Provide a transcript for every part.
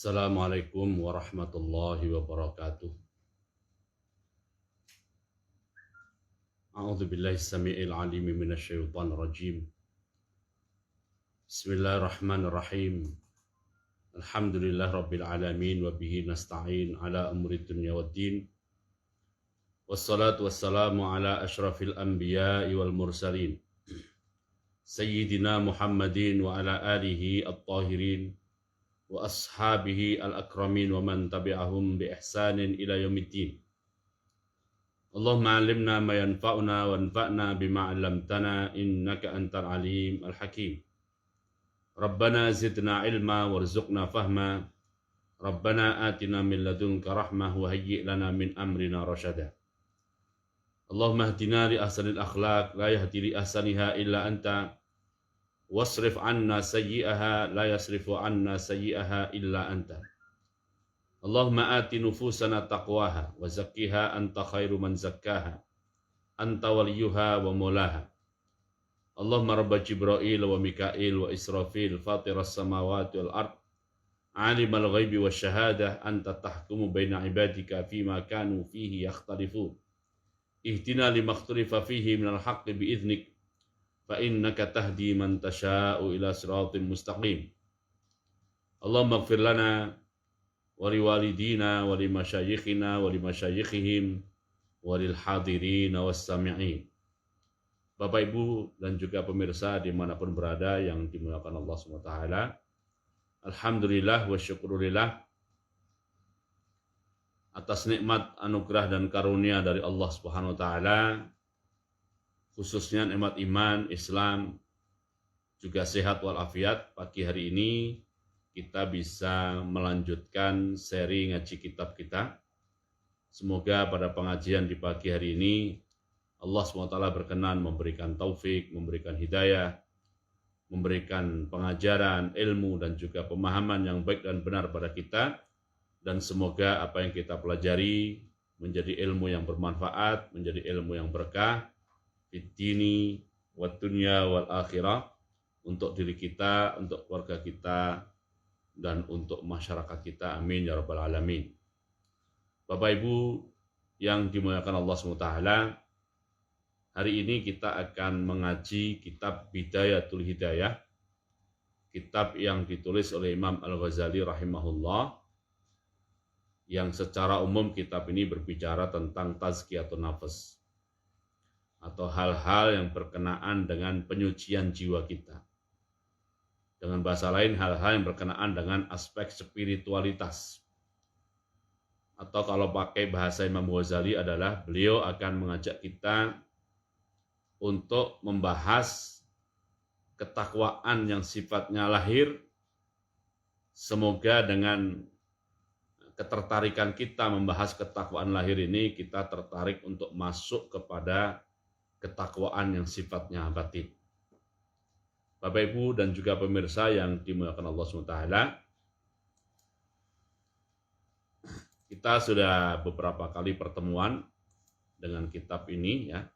Assalamualaikum warahmatullahi wabarakatuh. A'udzu billahi samii'il 'aliim minasyaitonir rajim. Bismillahirrahmanirrahim. Alhamdulillah rabbil alamin wa bihi nasta'in ala umuri dunya waddin. Wassalatu wassalamu ala asyrafil anbiya'i wal mursalin. Sayyidina Muhammadin wa ala alihi at-tahirin wa ashabihi al-akramin wa man tabi'ahum bi ihsanin ila yaumiddin. Allahumma 'allimna ma yanfa'una wanfa'na bima 'allamtana innaka antal alim al-hakim. Rabbana zidna ilma warzuqna fahma. Rabbana atina min ladunka rahmah wa hayyi' lana min amrina rasyada. Allahumma hdina li ahsanil akhlaq la yahdi li ahsaniha illa anta wasrif 'anna sayyi'aha la yasrifu 'anna sayyi'aha illa anta. Allahumma ati nufusana taqwaha wa zakkiha anta khairu man zakkaha anta waliyuha wa mulaha. Allahumma rabba Jibril wa Mikail wa Israfil fatiras samawati wal ard alimal ghaibi wa syahadah anta tahkumu baina ibadika fima kanu fihi yakhtalifun. Ihdina limakhtalifa fihi minal haqqi biiznik fa innaka tahdi man tasha'u ila siratim mustaqim. Allahumma ighfir lana wa liwalidina wa limasyayikhina wa limasyayikhihim wa lil hadirin was sami'in. Bapak Ibu dan juga pemirsa dimanapun berada yang dimuliakan Allah SWT. Alhamdulillah wa syukurillah atas nikmat anugerah dan karunia dari Allah Subhanahu wa taala, khususnya nikmat iman, Islam, juga sehat walafiat. Pagi hari ini kita bisa melanjutkan seri ngaji kitab kita. Semoga pada pengajian di pagi hari ini Allah SWT berkenan memberikan taufik, memberikan hidayah, memberikan pengajaran, ilmu, dan juga pemahaman yang baik dan benar pada kita. Dan semoga apa yang kita pelajari menjadi ilmu yang bermanfaat, menjadi ilmu yang berkah, fid dini, wad dunya, wal akhirah, untuk diri kita, untuk keluarga kita, dan untuk masyarakat kita. Amin ya rabbal alamin. Bapak Ibu yang dimuliakan Allah SWT, hari ini kita akan mengaji kitab Bidayatul Hidayah, kitab yang ditulis oleh Imam Al-Ghazali rahimahullah, yang secara umum kitab ini berbicara tentang tazkiyatun nafas, atau hal-hal yang berkenaan dengan penyucian jiwa kita. Dengan bahasa lain, hal-hal yang berkenaan dengan aspek spiritualitas. Atau kalau pakai bahasa Imam Ghazali adalah beliau akan mengajak kita untuk membahas ketakwaan yang sifatnya lahir. Semoga dengan ketertarikan kita membahas ketakwaan lahir ini, kita tertarik untuk masuk kepada ketakwaan yang sifatnya batin. Bapak Ibu dan juga pemirsa yang dimuliakan Allah SWT, kita sudah beberapa kali pertemuan dengan kitab ini ya.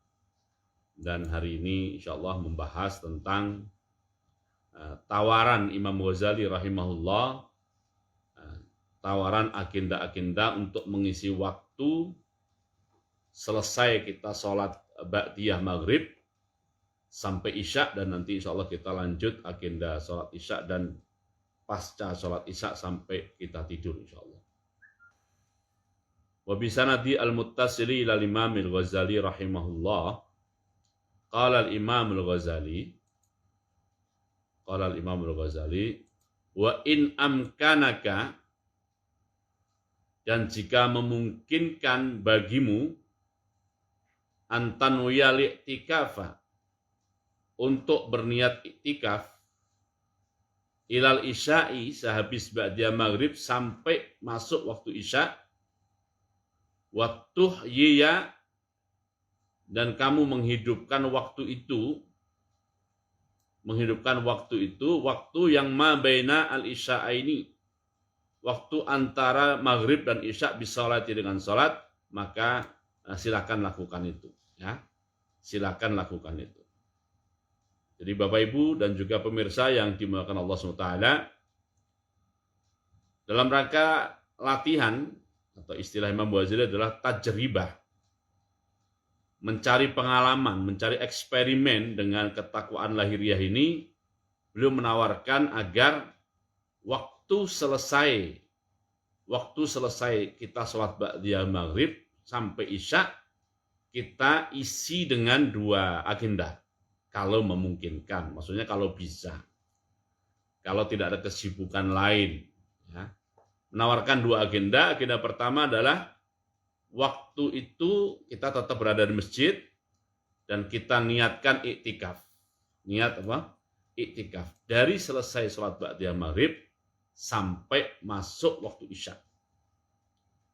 Dan hari ini insya Allah membahas tentang tawaran Imam Ghazali rahimahullah, tawaran agenda-agenda untuk mengisi waktu selesai kita sholat ba'diyah maghrib sampai isya, dan nanti insya Allah kita lanjut agenda sholat isya dan pasca sholat isya sampai kita tidur insya Allah. Wa bisanadi al-muttasili ila Imam Al-Ghazali rahimahullah. Qala al-Imam Al-Ghazali, wa in amkanaka, dan jika memungkinkan bagimu, antanuya li'tikafa, untuk berniat iktikaf, ilal isya'i, sehabis ba'diyah maghrib sampai masuk waktu isya, waktu yiya, dan kamu menghidupkan waktu itu, waktu yang ma baina al-isya'aini, waktu antara maghrib dan isya, bisolati, dengan sholat, maka silakan lakukan itu ya, silakan lakukan itu. Jadi Bapak Ibu dan juga pemirsa yang dimuliakan Allah SWT, dalam rangka latihan, atau istilah Imam Ghazali adalah tajribah, mencari pengalaman, mencari eksperimen dengan ketakwaan lahiriah ini. Beliau menawarkan agar waktu selesai kita sholat ba'diyah maghrib sampai isya, kita isi dengan 2 agenda kalau memungkinkan, maksudnya kalau bisa, kalau tidak ada kesibukan lain, ya. Menawarkan 2 agenda. Agenda pertama adalah waktu itu kita tetap berada di masjid dan kita niatkan iktikaf. Niat apa? Iktikaf dari selesai sholat ba'diyah maghrib sampai masuk waktu isya.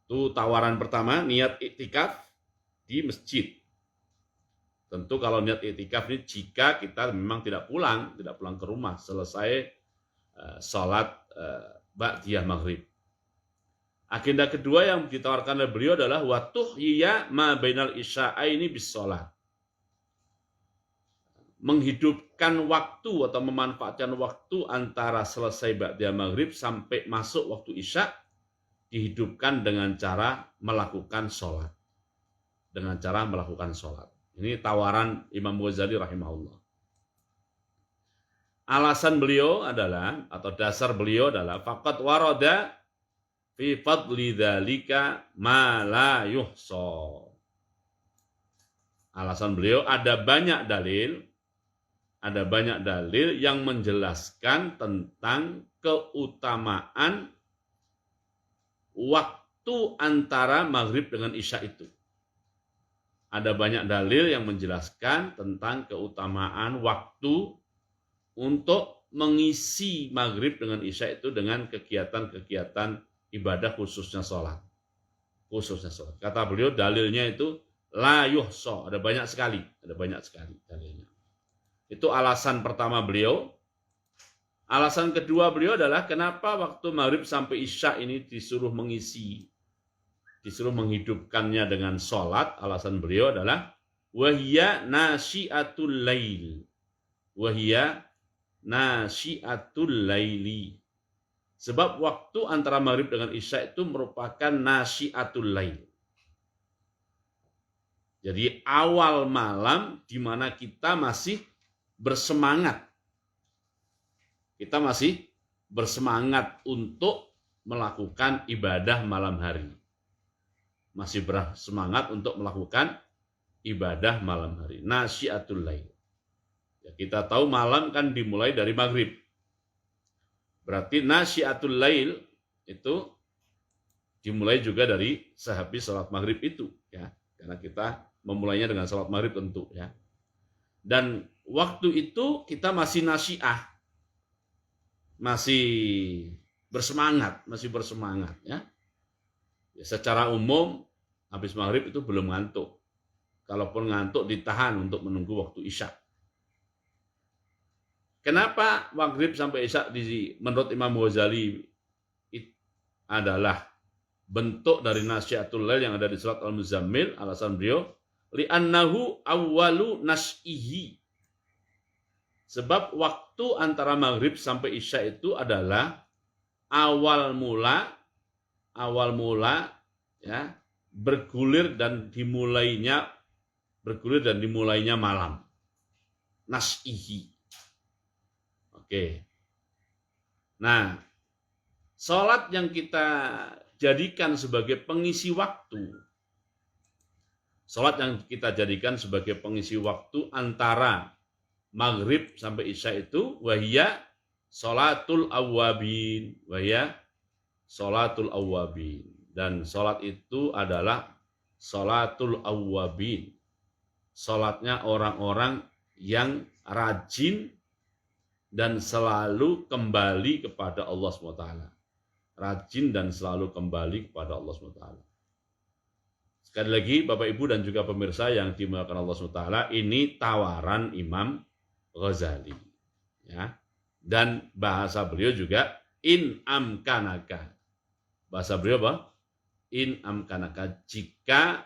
Itu tawaran pertama, niat iktikaf di masjid. Tentu kalau niat iktikaf ini jika kita memang tidak pulang ke rumah selesai sholat ba'diyah maghrib. Agenda kedua yang ditawarkan oleh beliau adalah watuhyiya ma bainal isya'aini bis sholat. Menghidupkan waktu atau memanfaatkan waktu antara selesai ba'diyah maghrib sampai masuk waktu isya, dihidupkan dengan cara melakukan sholat. Ini tawaran Imam Ghazali rahimahullah. Alasan beliau adalah, atau dasar beliau adalah, faqad warada fi fadli dzalika ma la yuhsa. Alasan beliau, ada banyak dalil yang menjelaskan tentang keutamaan waktu antara maghrib dengan isya itu. Ada banyak dalil yang menjelaskan tentang keutamaan waktu untuk mengisi maghrib dengan isya itu dengan kegiatan-kegiatan ibadah, khususnya sholat. Kata beliau, dalilnya itu la yuhsa, ada banyak sekali dalilnya. Itu alasan pertama beliau. Alasan kedua beliau adalah kenapa waktu maghrib sampai isya ini disuruh menghidupkannya dengan sholat. Alasan beliau adalah wahiyya nasyiatul laili. Sebab waktu antara maghrib dengan isya itu merupakan nasyiatul lail. Jadi awal malam di mana kita masih bersemangat. Kita masih bersemangat untuk melakukan ibadah malam hari. Masih bersemangat untuk melakukan ibadah malam hari. Nasyiatul lail. Ya, kita tahu malam kan dimulai dari maghrib. Berarti nasyiatul lail itu dimulai juga dari sehabis salat maghrib itu, ya. Karena kita memulainya dengan salat maghrib tentu, ya. Dan waktu itu kita masih nasyiah, masih bersemangat, ya. Ya, secara umum habis maghrib itu belum ngantuk. Kalaupun ngantuk ditahan untuk menunggu waktu isya. Kenapa maghrib sampai isya menurut Imam Ghazali adalah bentuk dari nasyiatul lail yang ada di surat Al-Muzammil? Alasan beliau, li'annahu awwalu nas'ihi. Sebab waktu antara maghrib sampai isya itu adalah awal mula ya, bergulir dan dimulainya malam. Nas'ihi. Oke. Nah, sholat yang kita jadikan sebagai pengisi waktu. Sholat yang kita jadikan sebagai pengisi waktu antara maghrib sampai isya itu wahiyya sholatul awwabin. Dan sholat itu adalah sholatul awwabin. Sholatnya orang-orang yang rajin dan selalu kembali kepada Allah SWT. Rajin dan selalu kembali kepada Allah SWT. Sekali lagi Bapak Ibu dan juga pemirsa yang dimuliakan Allah SWT, ini tawaran Imam Ghazali. Ya. Dan bahasa beliau juga in amkanaka. Bahasa beliau apa? In amkanaka, jika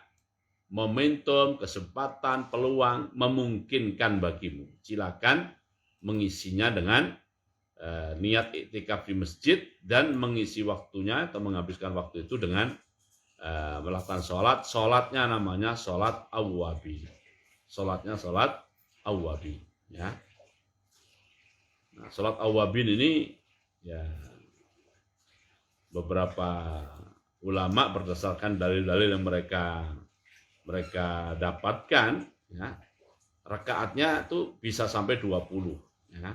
momentum, kesempatan, peluang memungkinkan bagimu, silakan mengisinya dengan niat iktikaf di masjid dan mengisi waktunya atau menghabiskan waktu itu dengan melakukan sholatnya namanya sholat awwabin. Sholatnya sholat awwabin, ya. Nah, sholat awwabin ini ya beberapa ulama berdasarkan dalil-dalil yang mereka dapatkan, ya, rakaatnya itu bisa sampai 20, ya.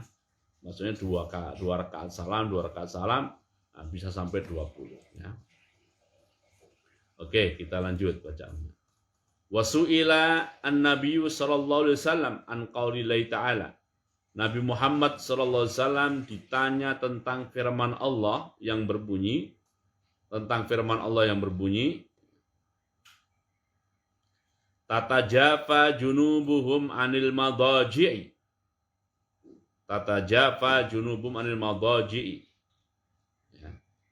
Maksudnya dua rakaat salam, nah, bisa sampai 20, ya. Oke, kita lanjut bacaannya. Wasu'ila an-nabiyyu sallallahu alaihi wasallam an qaulillahi ta'ala. Nabi Muhammad sallallahu alaihi wasallam ditanya tentang firman Allah yang berbunyi, tatajafa junubuhum anil madaji'i. Tatajafa junubuhum anil madaji'i.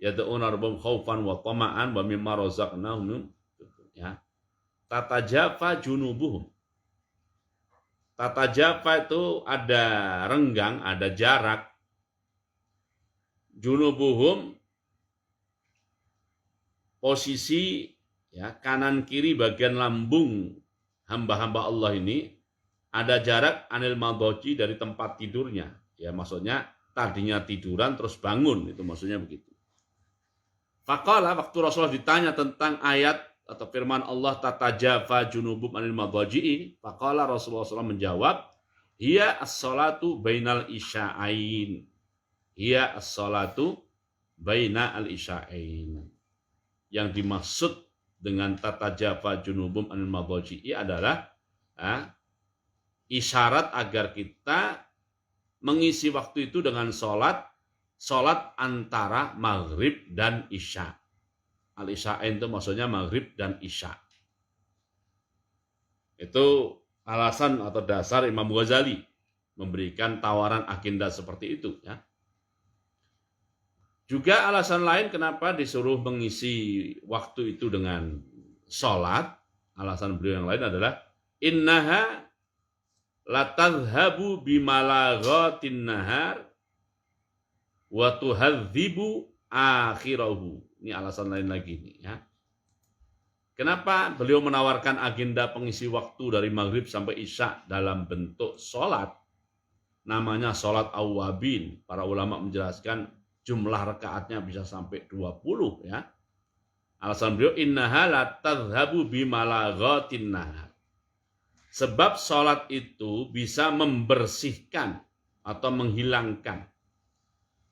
Yad'una rabbahum khaufan wa tama'an wa mimma razaqnahum, ya. Tatajafa junubuhum. Tatajafa itu ada renggang, ada jarak. Junubuhum posisi, ya, kanan kiri bagian lambung hamba-hamba Allah ini ada jarak anil madaji dari tempat tidurnya. Ya, maksudnya tadinya tiduran terus bangun, itu maksudnya begitu. Faqala, waktu Rasulullah ditanya tentang ayat atau firman Allah tatajafa junubum anil madaji'i, faqala Rasulullah SAW menjawab, hiya as-salatu bainal isya'ain. Hiya as-salatu bainal isya'ain. Yang dimaksud dengan tatajafa junubum anil madaji'i adalah isyarat agar kita mengisi waktu itu dengan sholat antara maghrib dan isya. Al-isya'ain itu maksudnya maghrib dan isya. Itu alasan atau dasar Imam Ghazali memberikan tawaran agenda seperti itu, ya. Juga alasan lain kenapa disuruh mengisi waktu itu dengan sholat, alasan beliau yang lain adalah innaha latadhhabu bimalaghatin nahar wa tuhadzibu akhirahu. Ini alasan lain lagi nih, ya. Kenapa beliau menawarkan agenda pengisi waktu dari maghrib sampai isya dalam bentuk sholat? Namanya sholat awwabin. Para ulama menjelaskan jumlah rakaatnya bisa sampai 20, ya. Alasan beliau innaha latadhhabu bimalaghatin nahar. Sebab sholat itu bisa membersihkan atau menghilangkan.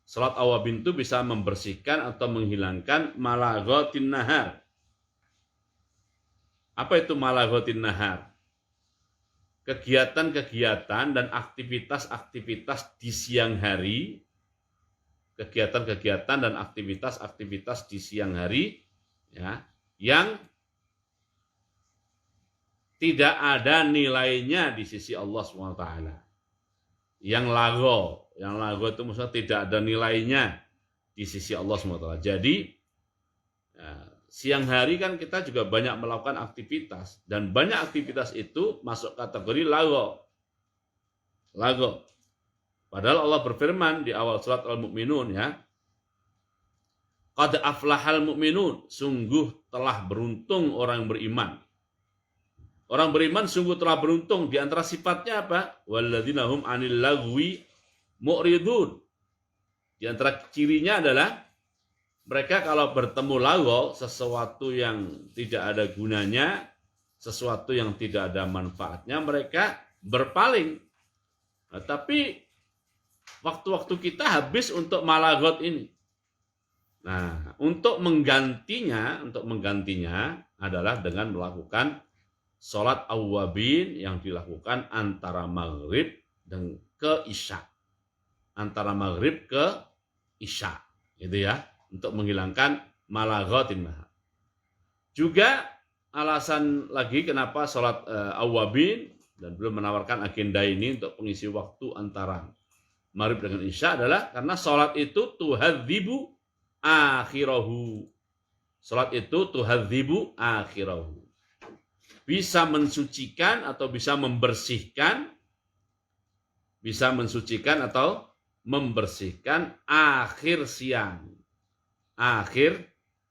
Salat awwabin itu bisa membersihkan atau menghilangkan malaghatin nahar. Apa itu malaghatin nahar? Kegiatan-kegiatan dan aktivitas-aktivitas di siang hari, kegiatan-kegiatan dan aktivitas-aktivitas di siang hari, ya, yang tidak ada nilainya di sisi Allah SWT. Yang lagho itu maksudnya tidak ada nilainya di sisi Allah SWT. Jadi ya, siang hari kan kita juga banyak melakukan aktivitas, dan banyak aktivitas itu masuk kategori lagho. Padahal Allah berfirman di awal surat Al-Mu'minun, ya, qad aflahal mu'minun, sungguh telah beruntung orang yang beriman. Orang beriman sungguh telah beruntung. Di antara sifatnya apa? Walladzina hum 'anil lagwi mu'ridun. Di antara cirinya adalah mereka kalau bertemu lagho, sesuatu yang tidak ada gunanya, sesuatu yang tidak ada manfaatnya, mereka berpaling. Nah, tapi waktu-waktu kita habis untuk malaghot ini. Nah, untuk menggantinya adalah dengan melakukan sholat awwabin yang dilakukan antara maghrib dan ke isya. Antara maghrib ke isya. Gitu, ya. Untuk menghilangkan malaghatin nahar. Juga alasan lagi kenapa sholat awwabin dan belum menawarkan agenda ini untuk pengisi waktu antara maghrib dengan isya adalah karena sholat itu tuhadzibu akhirahu. Sholat itu tuhadzibu akhirahu. Bisa mensucikan atau bisa membersihkan, bisa mensucikan atau membersihkan akhir siang. Akhir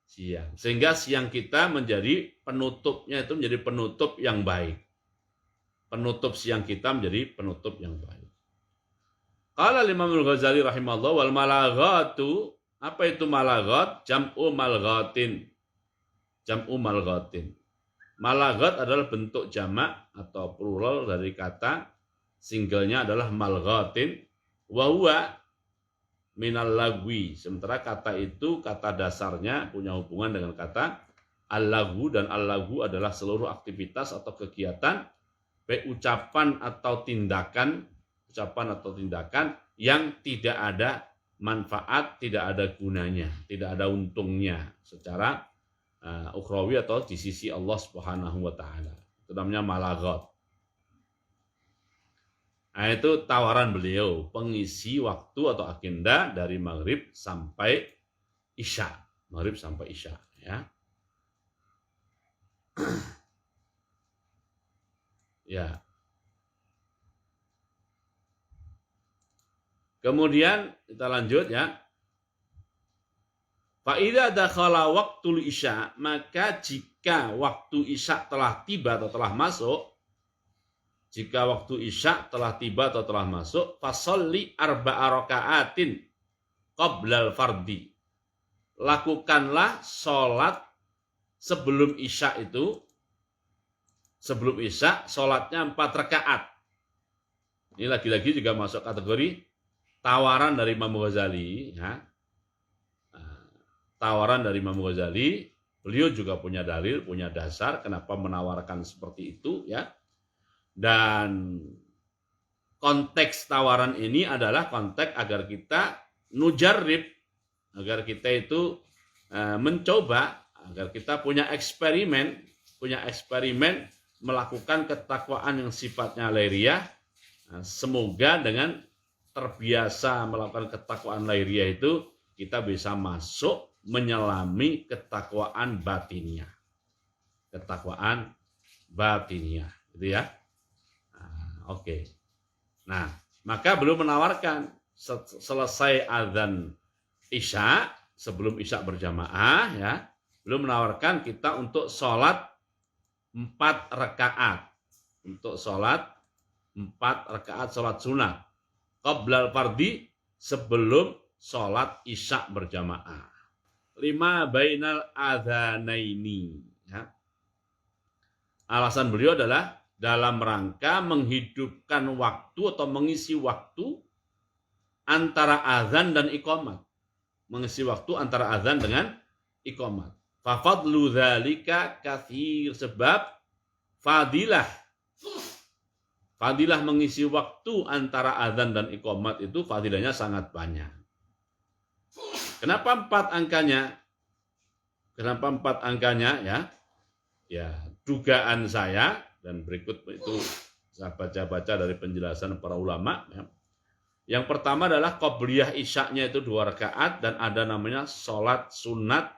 siang. Sehingga siang kita menjadi penutupnya itu menjadi penutup yang baik. Penutup siang kita menjadi penutup yang baik. Qala Imam Al-Ghazali rahimahullah wal malaghatu, apa itu malaghat? Jam'u malghatin. Jam'u malghatin. Malaghat adalah bentuk jamak atau plural dari kata, singlenya adalah malghatin, wa huwa minal lagwi. Sementara kata itu, kata dasarnya punya hubungan dengan kata al-lagu, dan al-lagu adalah seluruh aktivitas atau kegiatan, baik ucapan atau tindakan yang tidak ada manfaat, tidak ada gunanya, tidak ada untungnya secara ukhrawi atau di sisi Allah Subhanahu wa taala. Itu namanya malaghat. Nah, itu tawaran beliau, pengisi waktu atau agenda dari maghrib sampai isya. Maghrib sampai isya, ya. Ya. Kemudian kita lanjut, ya. Fa idza dakhala waqtul isya, maka jika waktu isya telah tiba atau telah masuk, jika waktu isya telah tiba atau telah masuk, fasolli arba'a raka'atin qoblal fardi. Lakukanlah sholat sebelum isya itu, sebelum isya sholatnya 4 rakaat. Ini lagi-lagi juga masuk kategori tawaran dari Imam Ghazali, ya. Tawaran dari Imam Ghazali, beliau juga punya dalil, punya dasar kenapa menawarkan seperti itu, ya. Dan konteks tawaran ini adalah konteks agar kita nujarrib, agar kita itu mencoba, agar kita punya eksperimen melakukan ketakwaan yang sifatnya lahiriah. Semoga dengan terbiasa melakukan ketakwaan lahiriah itu kita bisa masuk menyelami ketakwaan batiniah. Ketakwaan batiniah, gitu ya. Oke. Nah, maka beliau menawarkan selesai azan isya, sebelum isya berjamaah, ya, beliau menawarkan kita untuk sholat 4 rakaat. Untuk sholat 4 rakaat sholat sunat. Qoblal fardi, sebelum sholat isya berjamaah. 5 bainal adzanaini, ya. Alasan beliau adalah dalam rangka menghidupkan waktu atau mengisi waktu antara azan dan iqamat. Mengisi waktu antara azan dengan iqamat. Fa fadlu dzalika katsir, sebab fadilah mengisi waktu antara azan dan iqamat itu fadilahnya sangat banyak. Kenapa 4 angkanya? Kenapa 4 angkanya, ya? Ya, dugaan saya, dan berikut itu saya baca-baca dari penjelasan para ulama, ya. Yang pertama adalah qobliyah isya-nya itu 2 rakaat, dan ada namanya sholat sunat,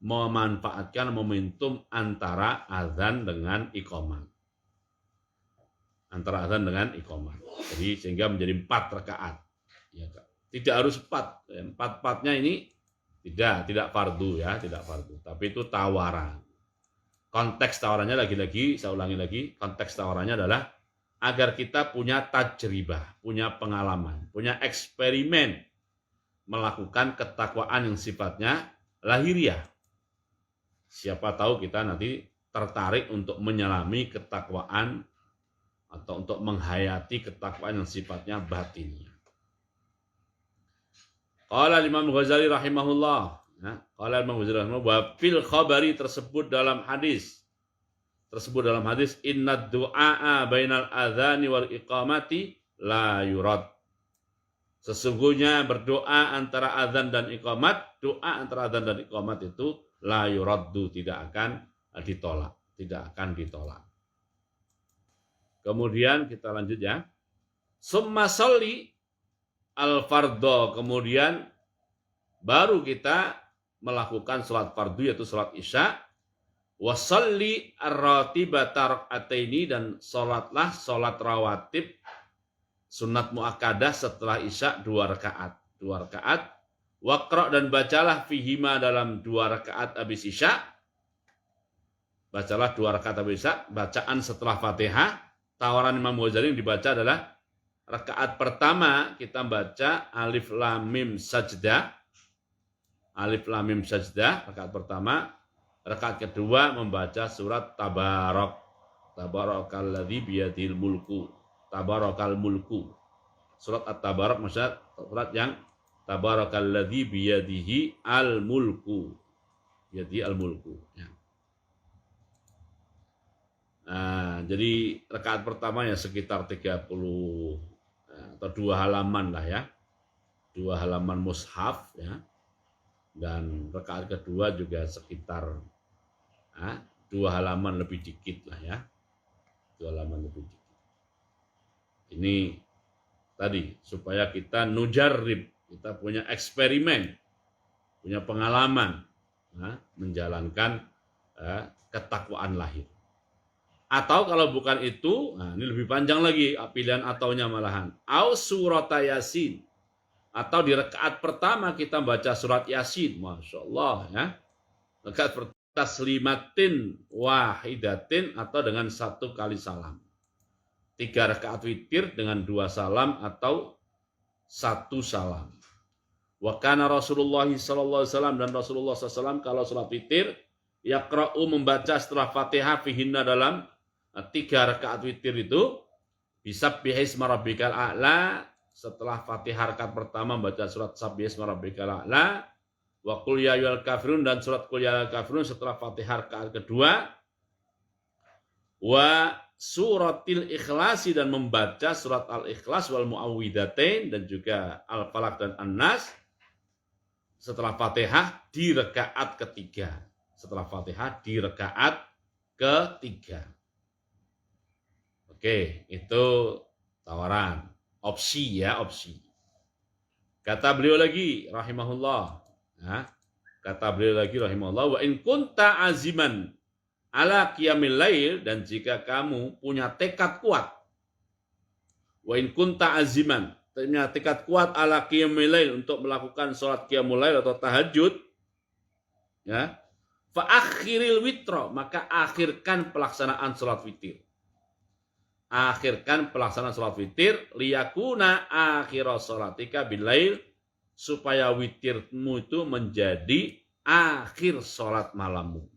memanfaatkan momentum antara azan dengan iqamat. Antara azan dengan iqamat. Jadi sehingga menjadi 4 rakaat. Ya, tidak harus 4. 4-4-nya ini tidak fardu, ya, tidak fardu. Tapi itu tawaran. Konteks tawarannya lagi-lagi, saya ulangi lagi, konteks tawarannya adalah agar kita punya tajribah, punya pengalaman, punya eksperimen melakukan ketakwaan yang sifatnya lahiriah. Siapa tahu kita nanti tertarik untuk menyelami ketakwaan atau untuk menghayati ketakwaan yang sifatnya batinnya. Qala Imam Ghazali rahimahullah, qala Imam Ghazali rahimahullah, wa fil khabari, tersebut dalam hadis inna du'a bainal adzani wal iqamati la yurad. Sesungguhnya berdoa antara azan dan iqamat, doa antara azan dan iqamat itu la yuraddu, tidak akan ditolak. Kemudian kita lanjut, ya. Summa sholli al-fardho, kemudian baru kita melakukan sholat fardu yaitu sholat isya. Wa sholli ar-ratibata rak'ataini, dan sholatlah sholat rawatib sunat muakkadah setelah isya 2 rakaat. 2 rakaat. Waqra' dan bacalah fihima dalam 2 rakaat habis isya. Bacalah 2 rakaat habis isya. Bacaan setelah Fatihah. Tawaran Imam Ghazali yang dibaca adalah rakaat pertama kita baca alif lam mim sajdah. Alif lam mim sajdah rakaat pertama. Rakaat kedua membaca surat Tabarak. Tabarakalladzi biyadil mulku. Tabarakal mulku. Surat At-Tabarak maksudnya surat yang Tabarakalladzi biyadihi al-mulku. Biyadihi al-mulku. Ya. Nah, jadi rakaat pertama ya sekitar 30 atau 2 halaman lah ya. 2 halaman mushaf ya. Dan rakaat kedua juga sekitar 2 halaman lebih dikit lah ya. 2 halaman lebih dikit. Ini tadi supaya kita nujarrib, kita punya eksperimen, punya pengalaman menjalankan ketakwaan lahir. Atau kalau bukan itu, ini lebih panjang lagi pilihan ataunya malahan. Au surat Yasin. Atau di rakaat pertama kita baca surat Yasin. Masya Allah ya. Rakaat pertama taslimatin wahidatin atau dengan 1 kali salam. 3 rakaat witir dengan 2 salam atau 1 salam. Wa kana Rasulullah sallallahu alaihi wasallam dan Rasulullah SAW kalau salat witir yaqra'u membaca setelah Fatihah fihinna dalam 3 rakaat witir itu bisabbihisma rabbikal a'la. Setelah Fatihah rakaat pertama membaca surat Sabbihisma rabbikal a'la wa qul ya ayyuhal kafirun dan surat qul ya ayyuhal kafirun setelah Fatihah rakaat kedua. Wa suratil ikhlasi dan membaca surat al-ikhlas wal muawwidatain dan juga al-falaq dan an-nas setelah Fatihah di rakaat ketiga. Setelah Fatihah di rakaat ketiga. Oke, itu tawaran. Opsi ya, opsi. Kata beliau lagi rahimahullah. Kata beliau lagi rahimahullah, wa in kunta aziman ala qiyamil lail dan jika kamu punya tekad kuat. Wa in kunta aziman, punya tekad kuat ala qiyamil lail untuk melakukan salat qiyamul lail atau tahajud. Ya. Fa akhiril witra, maka akhirkan pelaksanaan salat witir. Akhirkan pelaksanaan salat witir liyakuna akhira salatika bilail supaya witirmu itu menjadi akhir salat malammu.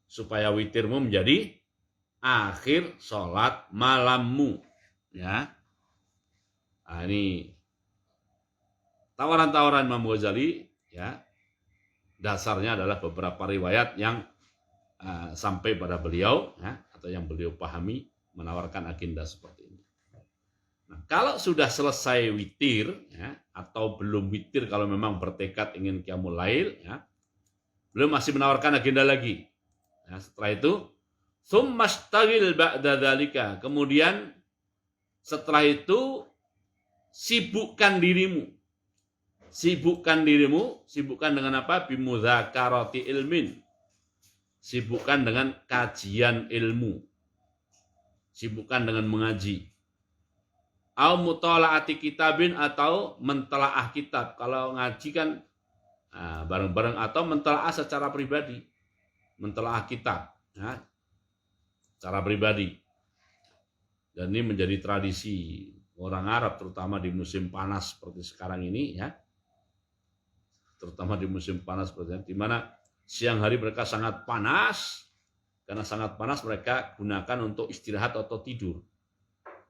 Supaya witirmu menjadi akhir salat malammu, ya. Nah, ini tawaran-tawaran Imam Ghazali, ya. Dasarnya adalah beberapa riwayat yang sampai pada beliau, ya, atau yang beliau pahami menawarkan agenda seperti ini. Nah, kalau sudah selesai witir, ya, atau belum witir kalau memang bertekad ingin qiyamul lail, ya, beliau masih menawarkan agenda lagi. Nah, setelah itu, tsummashtagil ba'da dzalika. Kemudian setelah itu sibukkan dirimu. Sibukkan dirimu, sibukkan dengan apa? Bimudzakarati ilmin. Sibukkan dengan kajian ilmu. Sibukkan dengan mengaji. Au mutalaati kitabin atau mentelaah kitab. Kalau ngaji kan bareng-bareng atau mentelaah secara pribadi. Mentelaah kitab, ya, secara pribadi. Dan ini menjadi tradisi orang Arab terutama di musim panas seperti sekarang ini, ya. Terutama di musim panas seperti ini, di mana siang hari mereka sangat panas. Karena sangat panas mereka gunakan untuk istirahat atau tidur.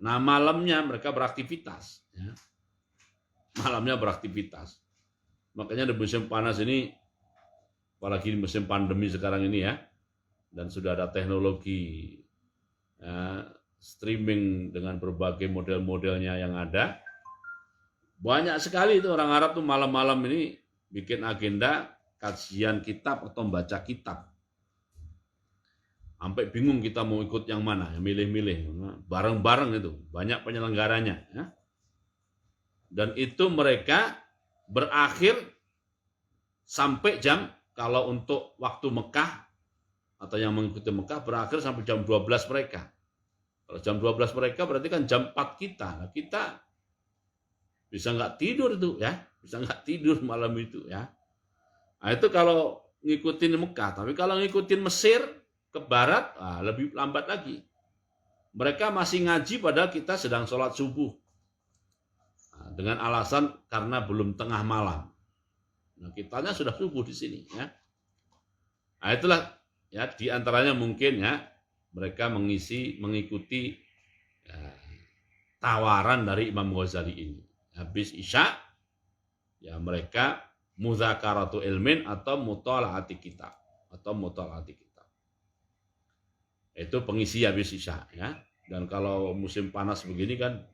Nah malamnya mereka beraktivitas. Ya. Malamnya beraktivitas. Makanya di musim panas ini, apalagi di musim pandemi sekarang ini ya, dan sudah ada teknologi streaming dengan berbagai model-modelnya yang ada. Banyak sekali itu orang Arab tuh malam-malam ini bikin agenda kajian kitab atau membaca kitab. Sampai bingung kita mau ikut yang mana, yang milih-milih. Bareng-bareng itu, banyak penyelenggaranya. Ya. Dan itu mereka berakhir sampai jam, kalau untuk waktu Mekah, atau yang mengikuti Mekah, berakhir sampai jam 12 mereka. Kalau jam 12 mereka berarti kan jam 4 kita. Nah, kita bisa nggak tidur tuh ya, bisa nggak tidur malam itu ya. Nah, itu kalau ngikutin Mekah. Tapi kalau ngikutin Mesir ke barat, lebih lambat lagi. Mereka masih ngaji padahal kita sedang sholat subuh. Nah, dengan alasan karena belum tengah malam. Nah, kitanya sudah subuh di sini ya. Nah, itulah ya di antaranya mungkin ya mereka mengikuti ya, tawaran dari Imam Ghazali ini. Habis Isya ya mereka mudzakaratu ilmin atau mutalaati kitab itu pengisi habis Isya ya. Dan kalau musim panas begini kan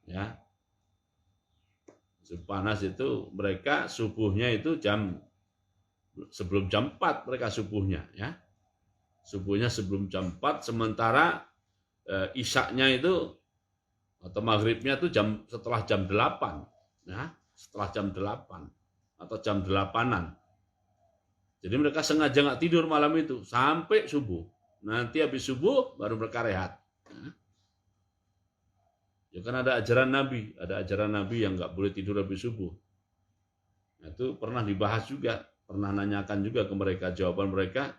ya, musim panas itu mereka subuhnya itu sebelum jam 4 mereka subuhnya ya, subuhnya sebelum jam 4, sementara Isyaknya itu atau maghribnya itu setelah jam 8 ya, setelah jam 8 atau jam 8-an. Jadi mereka sengaja nggak tidur malam itu sampai subuh. Nanti habis subuh baru mereka rehat. Ya kan ada ajaran Nabi yang nggak boleh tidur habis subuh. Nah, itu pernah dibahas juga, pernah nanyakan juga ke mereka, jawaban mereka.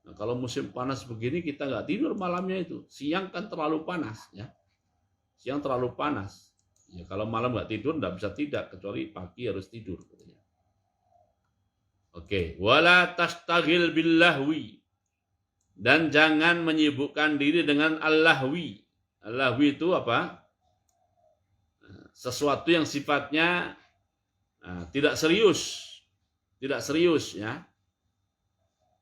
Nah, kalau musim panas begini kita nggak tidur malamnya itu, siang kan terlalu panas ya. Siang terlalu panas. Ya, kalau malam nggak tidur nggak bisa tidak, kecuali pagi harus tidur. Oke, wala tastaghil billahwi, dan jangan menyibukkan diri dengan al-lahwi. Al-lahwi itu apa? Sesuatu yang sifatnya tidak serius ya.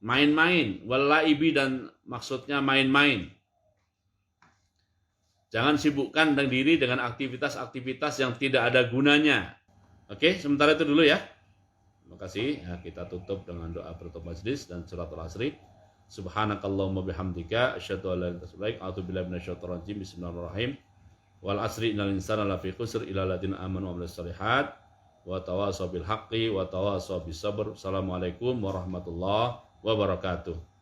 Main-main, walaibi, dan maksudnya main-main. Jangan sibukkan diri dengan aktivitas-aktivitas yang tidak ada gunanya. Oke, sementara itu dulu ya. Terima kasih. Ya, kita tutup dengan doa penutup majelis dan suratul asri. Subhanakallahumma bihamdika asyhadu an la ilaha illa anta astaghfiruka wa atubu ilaik minasyaitonir rajim. Bismillahirrahmanirrahim. Wal asri innal insana lafi khusr illa alladziina aamanu wa 'amilus shalihat wa tawashaw bil haqqi wa tawashaw bis sabr. Assalamualaikum warahmatullahi wabarakatuh.